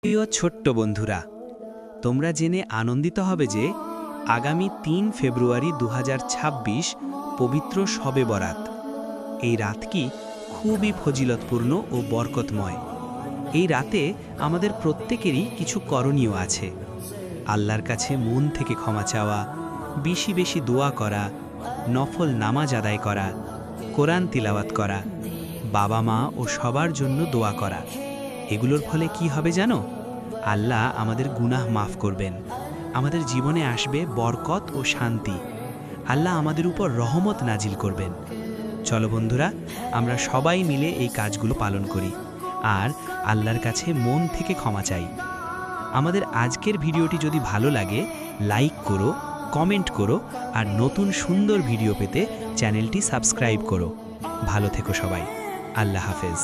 প্রিয় ছোট্ট বন্ধুরা, তোমরা জেনে আনন্দিত হবে যে আগামী ৩ ফেব্রুয়ারি ২০২৬ পবিত্র শবে বরাত। এই রাত কি খুবই ফজিলতপূর্ণ ও বরকতময়। এই রাতে আমাদের প্রত্যেকেরই কিছু করণীয় আছে। আল্লাহর কাছে মন থেকে ক্ষমা চাওয়া, বেশি বেশি দোয়া করা, নফল নামাজ আদায় করা, কোরআন তিলাওয়াত করা, বাবা মা ও সবার জন্য দোয়া করা। এগুলোর ফলে কি হবে জানো? আল্লাহ আমাদের গুনাহ মাফ করবেন, আমাদের জীবনে আসবে বরকত ও শান্তি। আল্লাহ আমাদের উপর রহমত নাজিল করবেন। চলো বন্ধুরা, আমরা সবাই মিলে এই কাজগুলো পালন করি আর আল্লাহর কাছে মন থেকে ক্ষমা চাই। আমাদের আজকের ভিডিওটি যদি ভালো লাগে, লাইক করো, কমেন্ট করো আর নতুন সুন্দর ভিডিও পেতে চ্যানেলটি সাবস্ক্রাইব করো। ভালো থেকো সবাই। আল্লাহ হাফেজ।